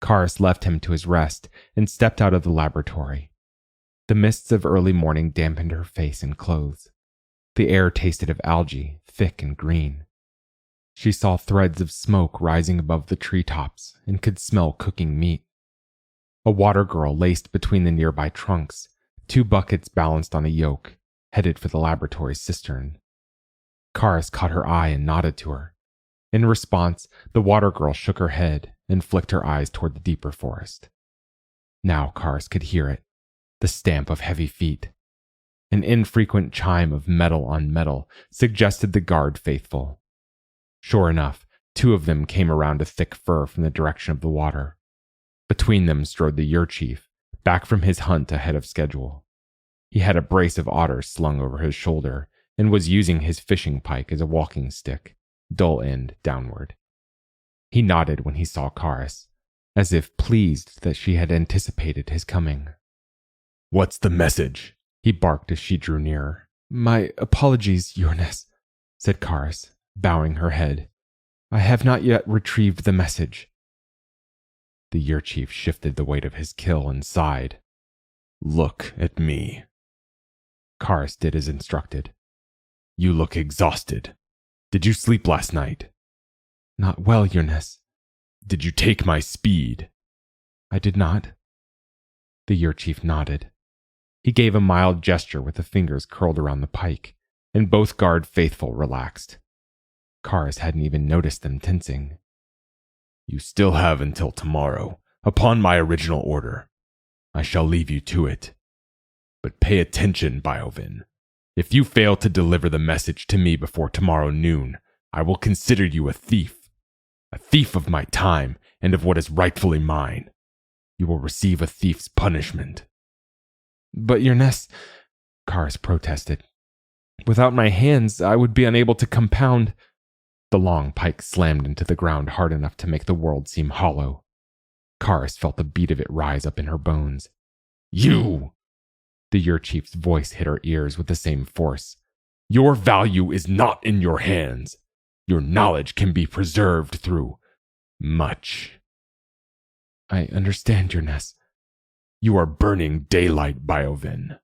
Speaker 1: Karis left him to his rest and stepped out of the laboratory. The mists of early morning dampened her face and clothes. The air tasted of algae, thick and green. She saw threads of smoke rising above the treetops and could smell cooking meat. A water girl laced between the nearby trunks, 2 buckets balanced on a yoke, headed for the laboratory cistern. Karis caught her eye and nodded to her. In response, the water girl shook her head and flicked her eyes toward the deeper forest. Now Karis could hear it, the stamp of heavy feet. An infrequent chime of metal on metal suggested the guard faithful. Sure enough, 2 of them came around a thick fir from the direction of the water. Between them strode the Ur chief, back from his hunt ahead of schedule. He had a brace of otters slung over his shoulder and was using his fishing pike as a walking stick, dull end downward. He nodded when he saw Karis, as if pleased that she had anticipated his coming.
Speaker 2: "What's the message?"
Speaker 1: he barked as she drew nearer. "My apologies, Yorness," said Karis, bowing her head. "I have not yet retrieved the message." The Ur chief shifted the weight of his kill and sighed.
Speaker 2: "Look at me."
Speaker 1: Karis did as instructed.
Speaker 2: "You look exhausted. Did you sleep last night?"
Speaker 1: "Not well, Yorness."
Speaker 2: "Did you take my speed?"
Speaker 1: "I did not." The Ur chief nodded. He gave a mild gesture with the fingers curled around the pike, and both guard faithful relaxed. Karis hadn't even noticed them tensing.
Speaker 2: "You still have until tomorrow, upon my original order. I shall leave you to it. But pay attention, Biovin. If you fail to deliver the message to me before tomorrow noon, I will consider you a thief of my time and of what is rightfully mine. You will receive a thief's punishment."
Speaker 1: "But Yorness," Karis protested. "Without my hands, I would be unable to compound." The long pike slammed into the ground hard enough to make the world seem hollow. Karis felt the beat of it rise up in her bones.
Speaker 2: "You!"
Speaker 1: The Ur chief's voice hit her ears with the same force.
Speaker 2: "Your value is not in your hands. Your knowledge can be preserved through much."
Speaker 1: "I understand, Yorness."
Speaker 2: "You are burning daylight, Biovin."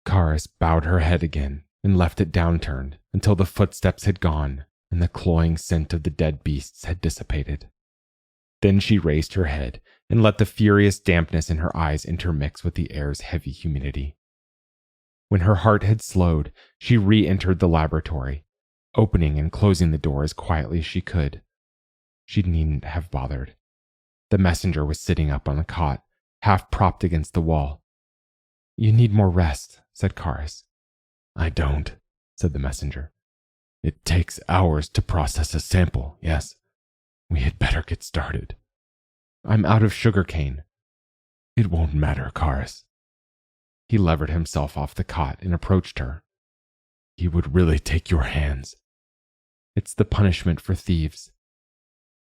Speaker 1: Karis bowed her head again and left it downturned until the footsteps had gone and the cloying scent of the dead beasts had dissipated. Then she raised her head and let the furious dampness in her eyes intermix with the air's heavy humidity. When her heart had slowed, she re-entered the laboratory, opening and closing the door as quietly as she could. She needn't have bothered. The messenger was sitting up on a cot, half propped against the wall. "You need more rest," said Karis.
Speaker 2: "I don't," said the messenger. "It takes hours to process a sample, yes. We had better get started."
Speaker 1: "I'm out of sugarcane."
Speaker 2: "It won't matter, Karis."
Speaker 1: He levered himself off the cot and approached her.
Speaker 2: "He would really take your hands."
Speaker 1: "It's the punishment for thieves."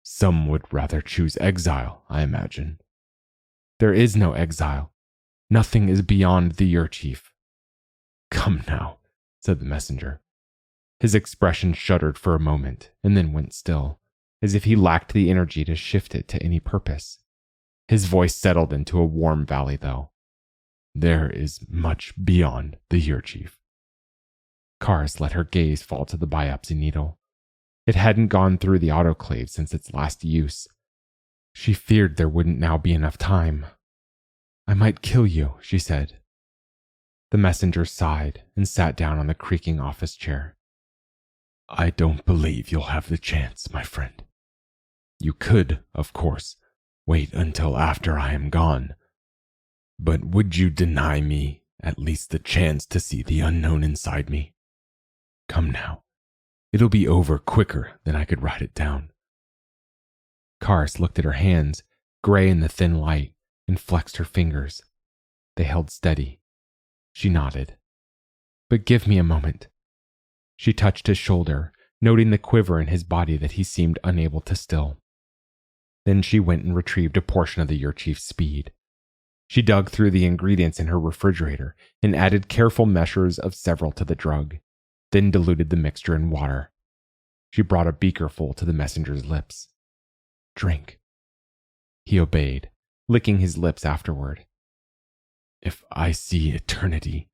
Speaker 2: "Some would rather choose exile, I imagine."
Speaker 1: "There is no exile. Nothing is beyond the Ur chief."
Speaker 2: "Come now," said the messenger.
Speaker 1: His expression shuddered for a moment and then went still, as if he lacked the energy to shift it to any purpose. His voice settled into a warm valley, though.
Speaker 2: "There is much beyond the Ur chief."
Speaker 1: Karis let her gaze fall to the biopsy needle. It hadn't gone through the autoclave since its last use. She feared there wouldn't now be enough time. "I might kill you," she said. The messenger sighed and sat down on the creaking office chair.
Speaker 2: "I don't believe you'll have the chance, my friend. You could, of course, wait until after I am gone. But would you deny me at least the chance to see the unknown inside me? Come now. It'll be over quicker than I could write it down."
Speaker 1: Karis looked at her hands, gray in the thin light, and flexed her fingers.
Speaker 2: They held steady. She nodded. But give me a moment. She touched his shoulder, noting the quiver in his body that he seemed unable to still. Then she went and retrieved a portion of the Urchief's speed. She dug through the ingredients in her refrigerator and added careful measures of several to the drug, then diluted the mixture in water. She brought a beaker full to the messenger's lips. Drink. He obeyed, licking his lips afterward. If I see eternity,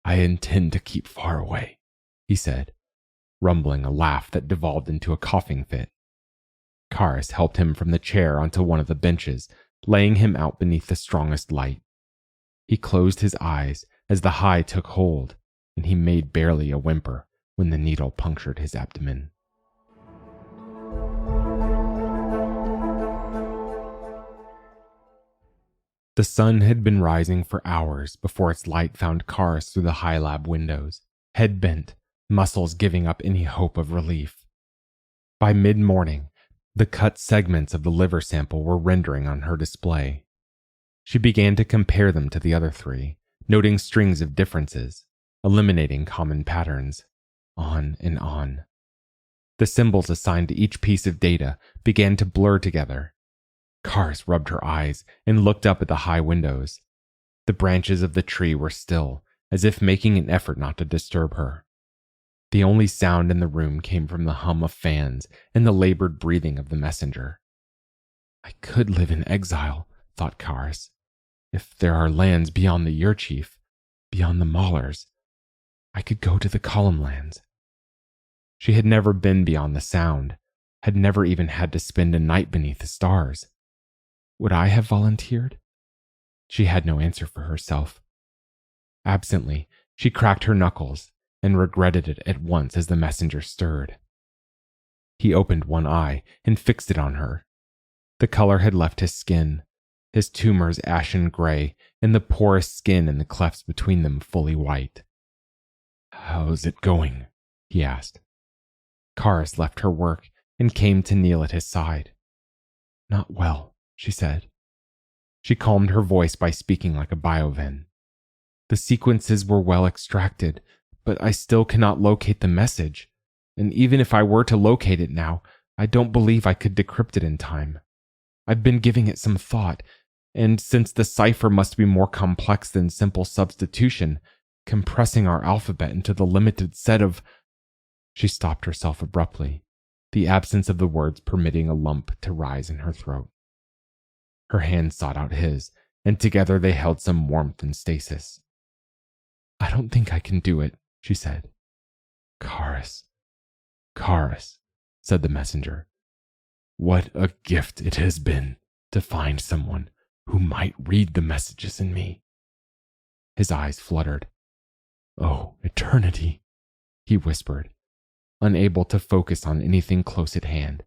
Speaker 2: I intend to keep far away, he said, rumbling a laugh that devolved into a coughing fit. Karis helped him from the chair onto one of the benches, laying him out beneath the strongest light. He closed his eyes as the high took hold, and he made barely a whimper when the needle punctured his abdomen. The sun had been rising for hours before its light found Karis through the high lab windows, head bent, muscles giving up any hope of relief. By mid-morning, the cut segments of the liver sample were rendering on her display. She began to compare them to the other three, noting strings of differences, eliminating common patterns, on and on. The symbols assigned to each piece of data began to blur together. Karis rubbed her eyes and looked up at the high windows. The branches of the tree were still, as if making an effort not to disturb her. The only sound in the room came from the hum of fans and the labored breathing of the messenger. I could live in exile, thought Karis. If there are lands beyond the Urchief, beyond the Maulers, I could go to the Column lands. She had never been beyond the Sound, had never even had to spend a night beneath the stars. Would I have volunteered? She had no answer for herself. Absently, she cracked her knuckles and regretted it at once as the messenger stirred. He opened one eye and fixed it on her. The color had left his skin, his tumors ashen gray, and the porous skin in the clefts between them fully white. How's it going? He asked. Karis left her work and came to kneel at his side. Not well, she said. She calmed her voice by speaking like a bioven. The sequences were well extracted, but I still cannot locate the message, and even if I were to locate it now, I don't believe I could decrypt it in time. I've been giving it some thought, and since the cipher must be more complex than simple substitution, compressing our alphabet into the limited set of... She stopped herself abruptly, the absence of the words permitting a lump to rise in her throat. Her hand sought out his, and together they held some warmth and stasis. I don't think I can do it, she said. Karis, said the messenger. What a gift it has been to find someone who might read the messages in me. His eyes fluttered. Oh, eternity, he whispered, unable to focus on anything close at hand.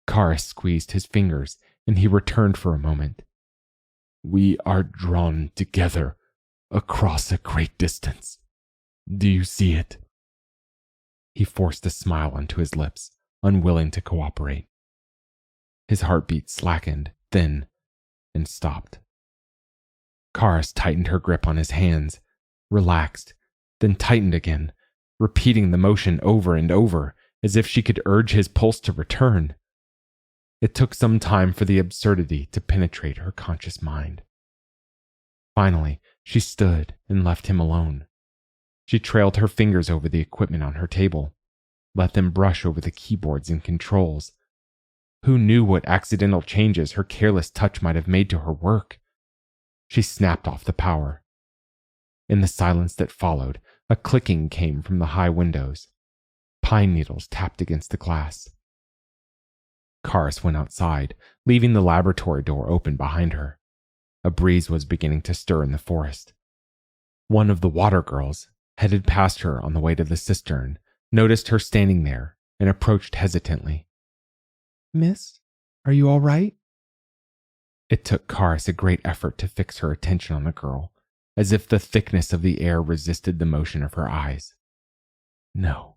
Speaker 2: Karis squeezed his fingers, and he returned for a moment. We are drawn together across a great distance. Do you see it? He forced a smile onto his lips, unwilling to cooperate. His heartbeat slackened, then, and stopped. Karis tightened her grip on his hands, relaxed, then tightened again, repeating the motion over and over, as if she could urge his pulse to return. It took some time for the absurdity to penetrate her conscious mind. Finally, she stood and left him alone. She trailed her fingers over the equipment on her table, let them brush over the keyboards and controls. Who knew what accidental changes her careless touch might have made to her work? She snapped off the power. In the silence that followed, a clicking came from the high windows. Pine needles tapped against the glass. Karis went outside, leaving the laboratory door open behind her. A breeze was beginning to stir in the forest. One of the water girls, headed past her on the way to the cistern, noticed her standing there and approached hesitantly. Miss, are you all right? It took Karis a great effort to fix her attention on the girl, as if the thickness of the air resisted the motion of her eyes. No,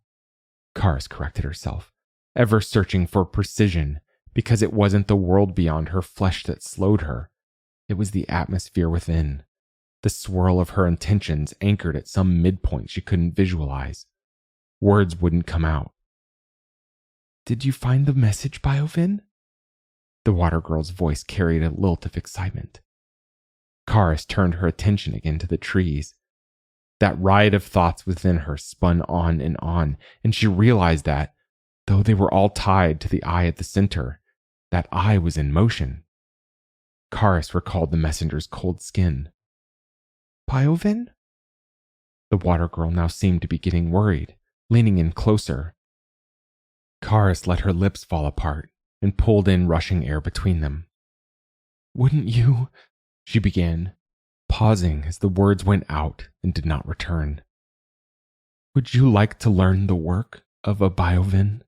Speaker 2: Karis corrected herself, ever searching for precision, because it wasn't the world beyond her flesh that slowed her. It was the atmosphere within,
Speaker 1: the swirl of her intentions anchored at some midpoint she couldn't visualize. Words wouldn't come out. "Did you find the message, Biovin?" The water girl's voice carried a lilt of excitement. Karis turned her attention again to the trees. That riot of thoughts within her spun on, and she realized that, though they were all tied to the eye at the center, that eye was in motion. Karis recalled the messenger's cold skin. "Biovin?" The water girl now seemed to be getting worried, leaning in closer. Karis let her lips fall apart and pulled in rushing air between them. "Wouldn't you?" she began, pausing as the words went out and did not return. "Would you like to learn the work of a Biovin?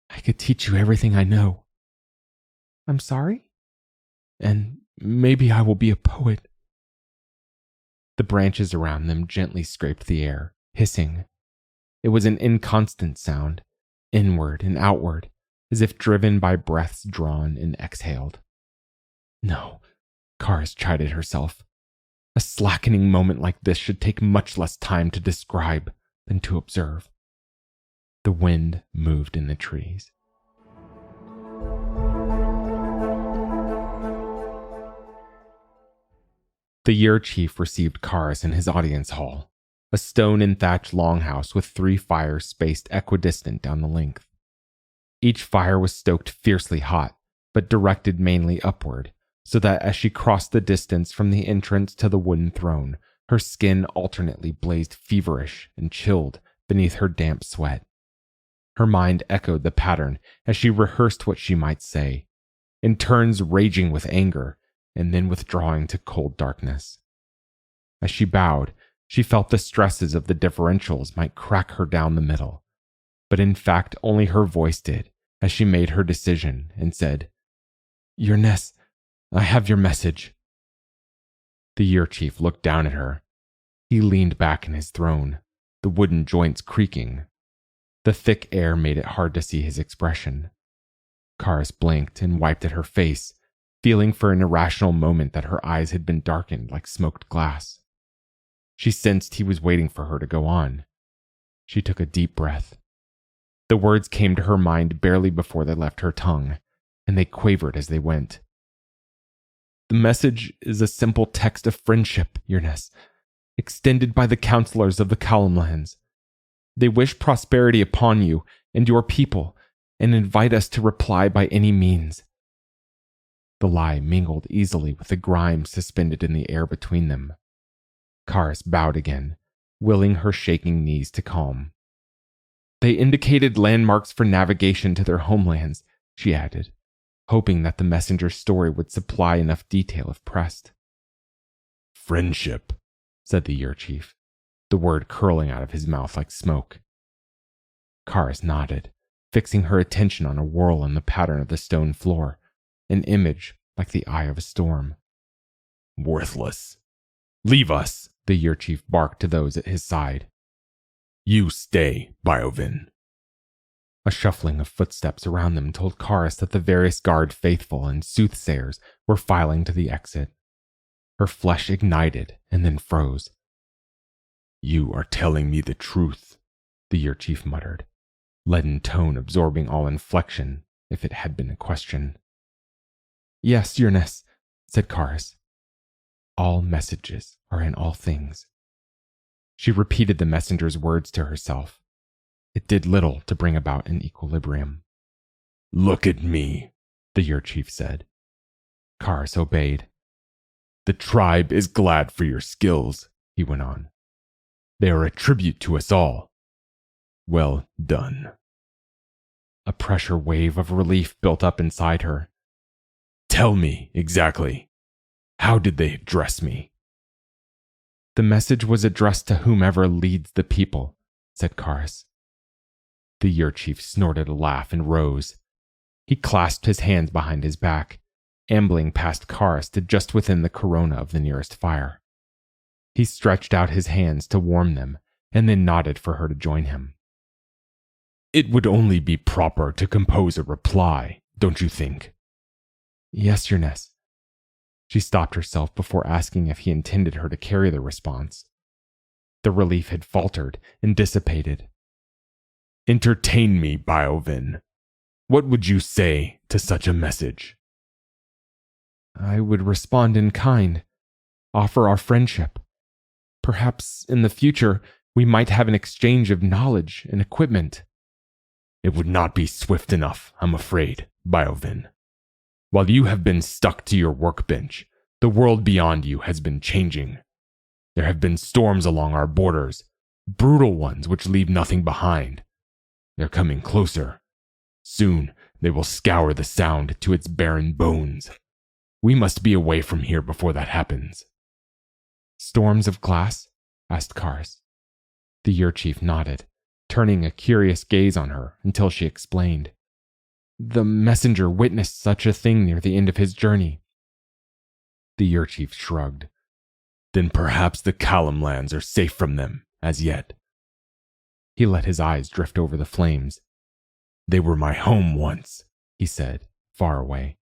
Speaker 1: I could teach you everything I know." "I'm sorry?" "And maybe I will be a poet." The branches around them gently scraped the air, hissing. It was an inconstant sound, inward and outward, as if driven by breaths drawn and exhaled. No, Karis chided herself. A slackening moment like this should take much less time to describe than to observe. The wind moved in the trees. The year chief received Karis in his audience hall, a stone and thatch longhouse with 3 fires spaced equidistant down the length. Each fire was stoked fiercely hot, but directed mainly upward, so that as she crossed the distance from the entrance to the wooden throne, her skin alternately blazed feverish and chilled beneath her damp sweat. Her mind echoed the pattern as she rehearsed what she might say, in turns raging with anger, and then withdrawing to cold darkness. As she bowed, she felt the stresses of the differentials might crack her down the middle, but in fact only her voice did as she made her decision and said, "Your Ness, I have your message." The year chief looked down at her. He leaned back in his throne, the wooden joints creaking. The thick air made it hard to see his expression. Karis blinked and wiped at her face, feeling for an irrational moment that her eyes had been darkened like smoked glass. She sensed he was waiting for her to go on. She took a deep breath. The words came to her mind barely before they left her tongue, and they quavered as they went. "The message is a simple text of friendship, Your-ness, extended by the counselors of the Kalamlands. They wish prosperity upon you and your people, and invite us to reply by any means." The lie mingled easily with the grime suspended in the air between them. Karis bowed again, willing her shaking knees to calm. "They indicated landmarks for navigation to their homelands," she added, hoping that the messenger's story would supply enough detail if pressed. "Friendship," said the year chief, the word curling out of his mouth like smoke. Karis nodded, fixing her attention on a whorl in the pattern of the stone floor, an image like the eye of a storm. "Worthless. Leave us," the year chief barked to those at his side. "You stay, Biovin." A shuffling of footsteps around them told Karis that the various guard faithful and soothsayers were filing to the exit. Her flesh ignited and then froze. "You are telling me the truth," the year chief muttered, leaden tone absorbing all inflection, if it had been a question. "Yes, Your-ness," said Karis. "All messages are in all things." She repeated the messenger's words to herself. It did little to bring about an equilibrium. "Look at me," the year chief said. Karis obeyed. "The tribe is glad for your skills," he went on. "They are a tribute to us all. Well done." A pressure wave of relief built up inside her. "Tell me exactly, how did they address me?" "The message was addressed to whomever leads the people," said Karis. The year chief snorted a laugh and rose. He clasped his hands behind his back, ambling past Karis to just within the corona of the nearest fire. He stretched out his hands to warm them and then nodded for her to join him. "It would only be proper to compose a reply, don't you think?" "Yes, Your-ness." She stopped herself before asking if he intended her to carry the response. The relief had faltered and dissipated.
Speaker 2: Entertain me, Biovin. What would you say to such a message?
Speaker 1: I would respond in kind, offer our friendship. Perhaps in the future we might have an exchange of knowledge and equipment.
Speaker 2: It would not be swift enough, I'm afraid, Biovin. While you have been stuck to your workbench, the world beyond you has been changing. There have been storms along our borders, brutal ones which leave nothing behind. They're coming closer. Soon they will scour the Sound to its barren bones. We must be away from here before that happens.
Speaker 1: Storms of glass? Asked Karis. The year chief nodded, turning a curious gaze on her until she explained. The messenger witnessed such a thing near the end of his journey.
Speaker 2: The year chief shrugged. Then perhaps the Callum lands are safe from them, as yet.
Speaker 1: He let his eyes drift over the flames.
Speaker 2: They were my home once, he said, far away.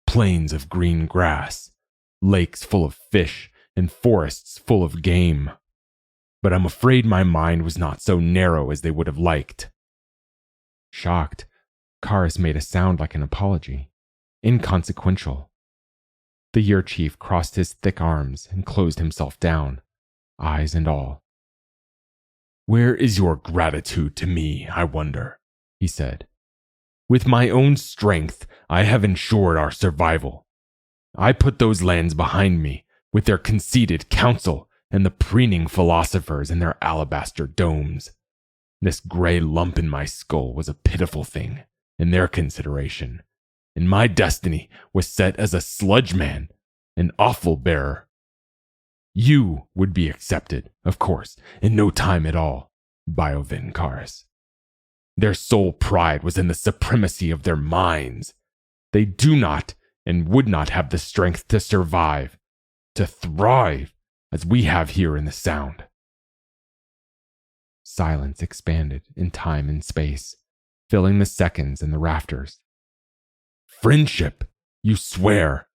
Speaker 2: Plains of green grass, lakes full of fish, and forests full of game. But I'm afraid my mind was not so narrow as they would have liked.
Speaker 1: Shocked, Karis made a sound like an apology, inconsequential. The year chief crossed his thick arms and closed himself down, eyes and all.
Speaker 2: Where is your gratitude to me, I wonder, he said. With my own strength, I have ensured our survival. I put those lands behind me, with their conceited council and the preening philosophers in their alabaster domes. This gray lump in my skull was a pitiful thing, in their consideration, and my destiny was set as a sludge man, an offal bearer. You would be accepted, of course, in no time at all, Biovin Karis. Their sole pride was in the supremacy of their minds. They do not and would not have the strength to survive, to thrive, as we have here in the Sound.
Speaker 1: Silence expanded in time and space, filling the seconds and the rafters.
Speaker 2: Friendship, you swear?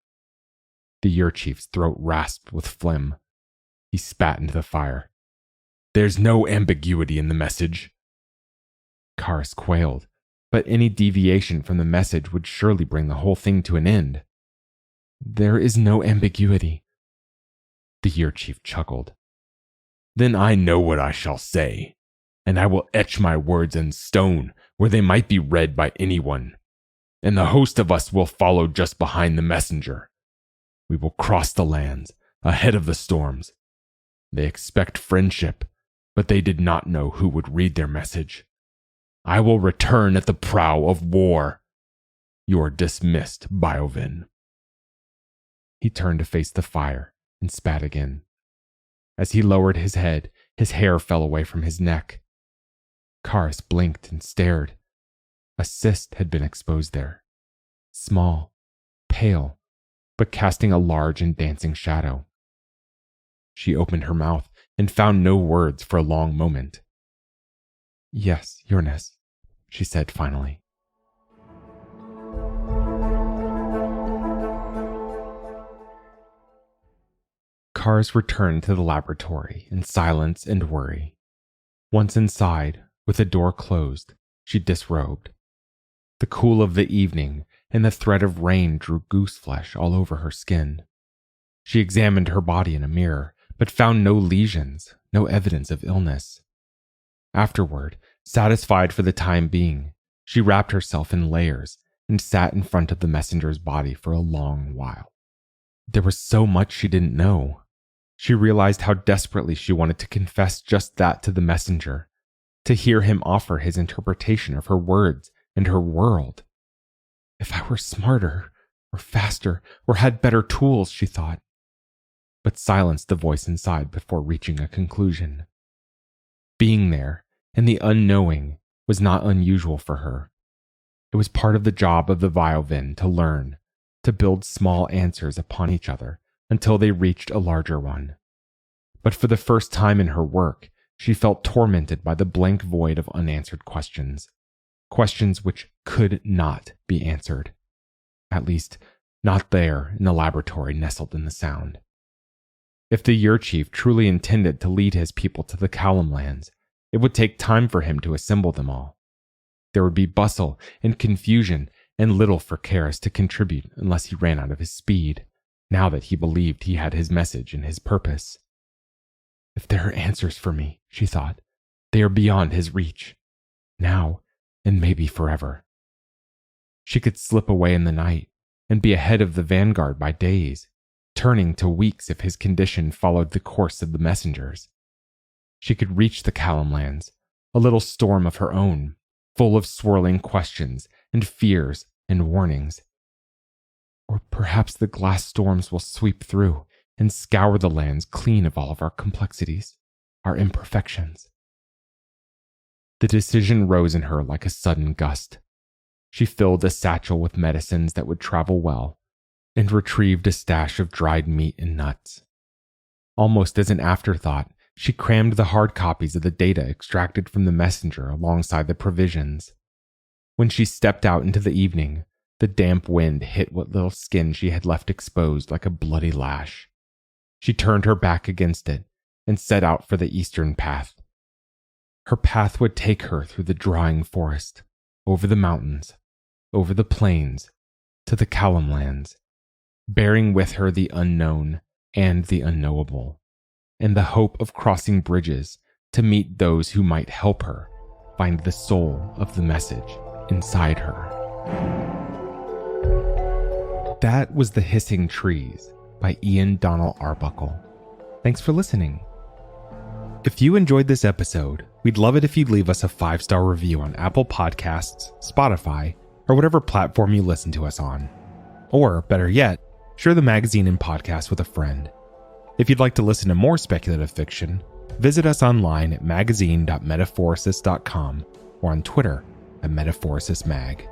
Speaker 1: The year chief's throat rasped with phlegm. He spat into the fire.
Speaker 2: There's no ambiguity in the message.
Speaker 1: Karis quailed, but any deviation from the message would surely bring the whole thing to an end. There is no ambiguity. The year chief chuckled.
Speaker 2: Then I know what I shall say, and I will etch my words in stone where they might be read by anyone, and the host of us will follow just behind the messenger. We will cross the lands, ahead of the storms. They expect friendship, but they did not know who would read their message. I will return at the prow of war. You are dismissed, Biovin.
Speaker 1: He turned to face the fire and spat again. As he lowered his head, his hair fell away from his neck. Karis blinked and stared. A cyst had been exposed there. Small, pale, but casting a large and dancing shadow. She opened her mouth and found no words for a long moment. Yes, Uranus, she said finally. Karis returned to the laboratory in silence and worry. Once inside, with the door closed, she disrobed. The cool of the evening and the threat of rain drew goose flesh all over her skin. She examined her body in a mirror, but found no lesions, no evidence of illness. Afterward, satisfied for the time being, she wrapped herself in layers and sat in front of the messenger's body for a long while. There was so much she didn't know. She realized how desperately she wanted to confess just that to the messenger, to hear him offer his interpretation of her words and her world. If I were smarter, or faster, or had better tools, she thought, but silenced the voice inside before reaching a conclusion. Being there, and the unknowing, was not unusual for her. It was part of the job of the Biovin to learn, to build small answers upon each other until they reached a larger one. But for the first time in her work, she felt tormented by the blank void of unanswered questions. Questions which could not be answered. At least, not there in the laboratory nestled in the Sound. If the Year Chief truly intended to lead his people to the Callum lands, it would take time for him to assemble them all. There would be bustle and confusion and little for Karis to contribute unless he ran out of his speed, now that he believed he had his message and his purpose. If there are answers for me, she thought, they are beyond his reach. Now, and maybe forever. She could slip away in the night and be ahead of the vanguard by days, turning to weeks if his condition followed the course of the messengers. She could reach the Callum lands, a little storm of her own, full of swirling questions and fears and warnings. Or perhaps the glass storms will sweep through and scour the lands clean of all of our complexities, our imperfections. The decision rose in her like a sudden gust. She filled a satchel with medicines that would travel well, and retrieved a stash of dried meat and nuts. Almost as an afterthought, she crammed the hard copies of the data extracted from the messenger alongside the provisions. When she stepped out into the evening, the damp wind hit what little skin she had left exposed like a bloody lash. She turned her back against it and set out for the eastern path. Her path would take her through the drying forest, over the mountains, over the plains, to the Callum lands, bearing with her the unknown and the unknowable, and the hope of crossing bridges to meet those who might help her find the soul of the message inside her. That was The Hissing Trees by Donnell Arbuckle. Thanks for listening. If you enjoyed this episode, we'd love it if you'd leave us a 5-star review on Apple Podcasts, Spotify, or whatever platform you listen to us on. Or, better yet, share the magazine and podcast with a friend. If you'd like to listen to more speculative fiction, visit us online at magazine.metaphorosis.com or on Twitter at MetaphorisisMag.